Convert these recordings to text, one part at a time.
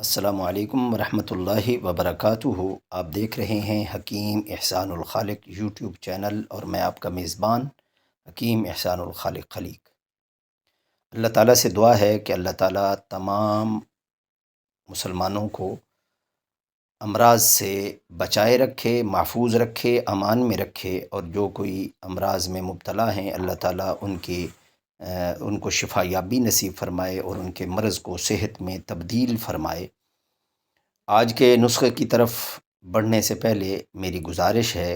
السلام علیکم ورحمۃ اللہ وبرکاتہ۔ آپ دیکھ رہے ہیں حکیم احسان الخالق یوٹیوب چینل، اور میں آپ کا میزبان حکیم احسان الخالق خلیق۔ اللہ تعالیٰ سے دعا ہے کہ اللہ تعالیٰ تمام مسلمانوں کو امراض سے بچائے رکھے، محفوظ رکھے، امان میں رکھے، اور جو کوئی امراض میں مبتلا ہیں اللہ تعالیٰ ان کو شفا یابی نصیب فرمائے اور ان کے مرض کو صحت میں تبدیل فرمائے۔ آج کے نسخے کی طرف بڑھنے سے پہلے میری گزارش ہے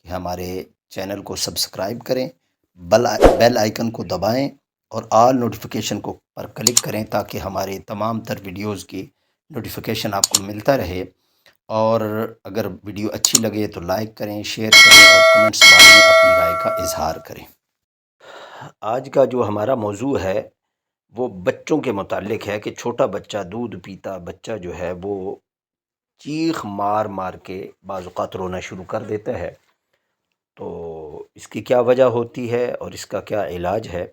کہ ہمارے چینل کو سبسکرائب کریں، بیل آئیکن کو دبائیں اور آل نوٹیفیکیشن کو پر کلک کریں تاکہ ہمارے تمام تر ویڈیوز کی نوٹیفیکیشن آپ کو ملتا رہے۔ اور اگر ویڈیو اچھی لگے تو لائک کریں، شیئر کریں اور کمنٹس باکس میں اپنی رائے کا اظہار کریں۔ آج کا جو ہمارا موضوع ہے وہ بچوں کے متعلق ہے کہ چھوٹا بچہ، دودھ پیتا بچہ جو ہے وہ چیخ مار مار کے بعض اوقات رونا شروع کر دیتا ہے۔ تو اس کی کیا وجہ ہوتی ہے اور اس کا کیا علاج ہے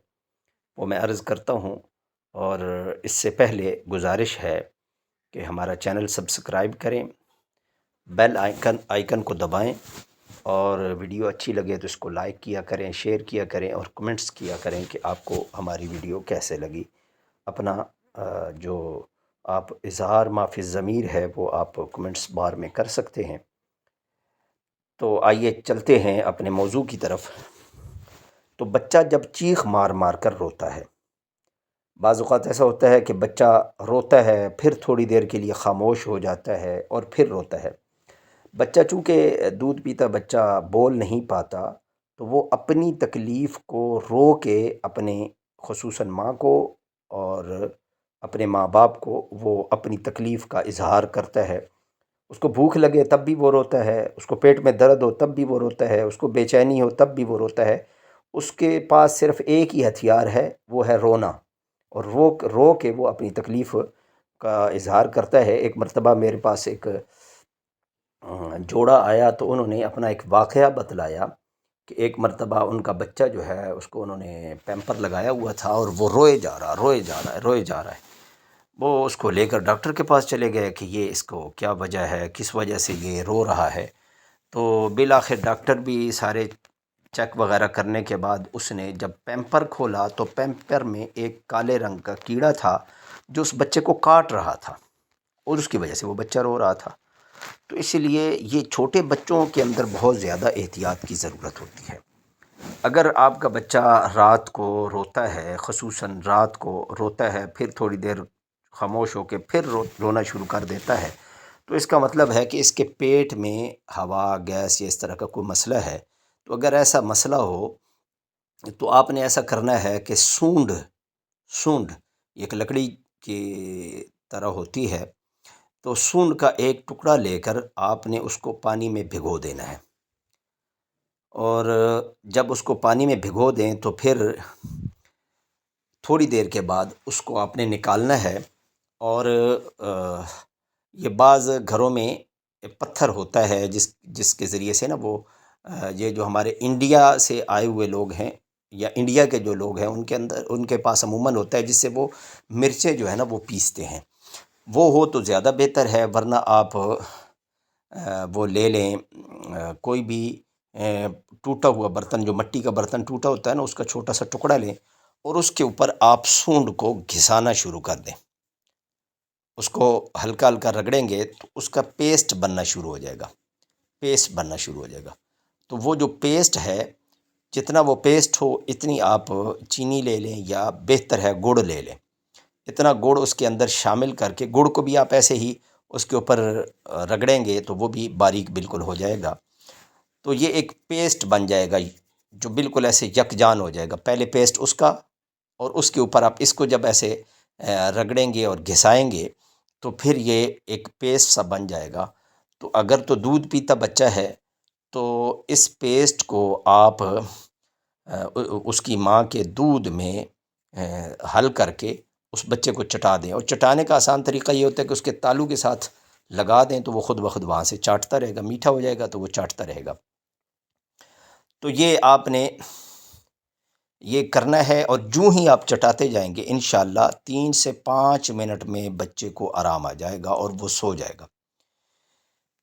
وہ میں عرض کرتا ہوں، اور اس سے پہلے گزارش ہے کہ ہمارا چینل سبسکرائب کریں، بیل آئیکن کو دبائیں، اور ویڈیو اچھی لگے تو اس کو لائک کیا کریں، شیئر کیا کریں اور کمنٹس کیا کریں کہ آپ کو ہماری ویڈیو کیسے لگی۔ اپنا جو آپ اظہار ما فی الضمیر ہے وہ آپ کمنٹس بار میں کر سکتے ہیں۔ تو آئیے چلتے ہیں اپنے موضوع کی طرف۔ تو بچہ جب چیخ مار مار کر روتا ہے، بعض اوقات ایسا ہوتا ہے کہ بچہ روتا ہے، پھر تھوڑی دیر کے لیے خاموش ہو جاتا ہے اور پھر روتا ہے۔ بچہ چونکہ دودھ پیتا بچہ بول نہیں پاتا، تو وہ اپنی تکلیف کو رو کے اپنے، خصوصاً ماں کو اور اپنے ماں باپ کو، وہ اپنی تکلیف کا اظہار کرتا ہے۔ اس کو بھوک لگے تب بھی وہ روتا ہے، اس کو پیٹ میں درد ہو تب بھی وہ روتا ہے، اس کو بے چینی ہو تب بھی وہ روتا ہے۔ اس کے پاس صرف ایک ہی ہتھیار ہے، وہ ہے رونا، اور رو کے وہ اپنی تکلیف کا اظہار کرتا ہے۔ ایک مرتبہ میرے پاس ایک جوڑا آیا تو انہوں نے اپنا ایک واقعہ بتلایا کہ ایک مرتبہ ان کا بچہ جو ہے اس کو انہوں نے پیمپر لگایا ہوا تھا اور وہ روئے جا رہا ہے۔ وہ اس کو لے کر ڈاکٹر کے پاس چلے گئے کہ یہ اس کو کیا وجہ ہے، کس وجہ سے یہ رو رہا ہے۔ تو بالآخر ڈاکٹر بھی سارے چیک وغیرہ کرنے کے بعد اس نے جب پیمپر کھولا تو پیمپر میں ایک کالے رنگ کا کیڑا تھا جو اس بچے کو کاٹ رہا تھا، اور اس کی وجہ سے وہ بچہ رو رہا تھا۔ تو اس لیے یہ چھوٹے بچوں کے اندر بہت زیادہ احتیاط کی ضرورت ہوتی ہے۔ اگر آپ کا بچہ رات کو روتا ہے، خصوصاً رات کو روتا ہے، پھر تھوڑی دیر خاموش ہو کے پھر رونا شروع کر دیتا ہے، تو اس کا مطلب ہے کہ اس کے پیٹ میں ہوا، گیس یا اس طرح کا کوئی مسئلہ ہے۔ تو اگر ایسا مسئلہ ہو تو آپ نے ایسا کرنا ہے کہ سونڈ ایک لکڑی کی طرح ہوتی ہے، تو سونڈ کا ایک ٹکڑا لے کر آپ نے اس کو پانی میں بھگو دینا ہے، اور جب اس کو پانی میں بھگو دیں تو پھر تھوڑی دیر کے بعد اس کو آپ نے نکالنا ہے۔ اور یہ بعض گھروں میں پتھر ہوتا ہے جس کے ذریعے سے نا وہ یہ جو ہمارے انڈیا سے آئے ہوئے لوگ ہیں یا انڈیا کے جو لوگ ہیں ان کے پاس عموماً ہوتا ہے، جس سے وہ مرچیں جو ہے نا وہ پیستے ہیں۔ وہ ہو تو زیادہ بہتر ہے، ورنہ آپ وہ لے لیں کوئی بھی ٹوٹا ہوا برتن، جو مٹی کا برتن ٹوٹا ہوتا ہے نا، اس کا چھوٹا سا ٹکڑا لیں اور اس کے اوپر آپ سونڈ کو گھسانا شروع کر دیں۔ اس کو ہلکا ہلکا رگڑیں گے تو اس کا پیسٹ بننا شروع ہو جائے گا۔ تو وہ جو پیسٹ ہے، جتنا وہ پیسٹ ہو اتنی آپ چینی لے لیں، یا بہتر ہے گڑ لے لیں۔ اتنا گڑ اس کے اندر شامل کر کے، گڑ کو بھی آپ ایسے ہی اس کے اوپر رگڑیں گے تو وہ بھی باریک بالکل ہو جائے گا۔ تو یہ ایک پیسٹ بن جائے گا جو بالکل ایسے یکجان ہو جائے گا۔ پہلے پیسٹ اس کا، اور اس کے اوپر آپ اس کو جب ایسے رگڑیں گے اور گھسائیں گے تو پھر یہ ایک پیسٹ سا بن جائے گا۔ تو اگر تو دودھ پیتا بچہ ہے تو اس پیسٹ کو آپ اس کی ماں کے دودھ میں حل کر کے اس بچے کو چٹا دیں، اور چٹانے کا آسان طریقہ یہ ہوتا ہے کہ اس کے تالو کے ساتھ لگا دیں تو وہ خود بخود وہاں سے چاٹتا رہے گا، میٹھا ہو جائے گا تو وہ چاٹتا رہے گا۔ تو یہ آپ نے یہ کرنا ہے، اور جو ہی آپ چٹاتے جائیں گے انشاءاللہ 3 سے 5 منٹ میں بچے کو آرام آ جائے گا اور وہ سو جائے گا۔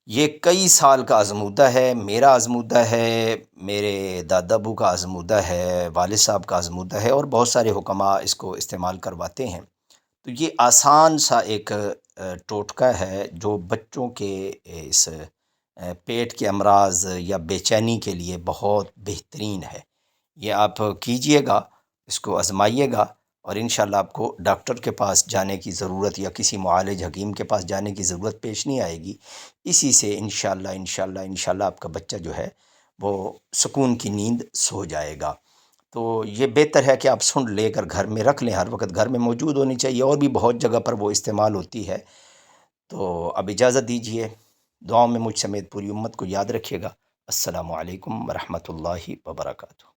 یہ کئی سال کا آزمودہ ہے، میرا آزمودہ ہے، میرے دادا ابو کا آزمودہ ہے، والد صاحب کا آزمودہ ہے، اور بہت سارے حکماء اس کو استعمال کرواتے ہیں۔ تو یہ آسان سا ایک ٹوٹکا ہے جو بچوں کے اس پیٹ کے امراض یا بے چینی کے لیے بہت بہترین ہے۔ یہ آپ کیجئے گا، اس کو آزمائیے گا، اور انشاءاللہ آپ کو ڈاکٹر کے پاس جانے کی ضرورت یا کسی معالج حکیم کے پاس جانے کی ضرورت پیش نہیں آئے گی۔ اسی سے انشاءاللہ آپ کا بچہ جو ہے وہ سکون کی نیند سو جائے گا۔ تو یہ بہتر ہے کہ آپ سنڈ لے کر گھر میں رکھ لیں، ہر وقت گھر میں موجود ہونی چاہیے، اور بھی بہت جگہ پر وہ استعمال ہوتی ہے۔ تو اب اجازت دیجیے، دعاؤں میں مجھ سمیت پوری امت کو یاد رکھیے گا۔ السلام علیکم ورحمۃ اللہ وبرکاتہ۔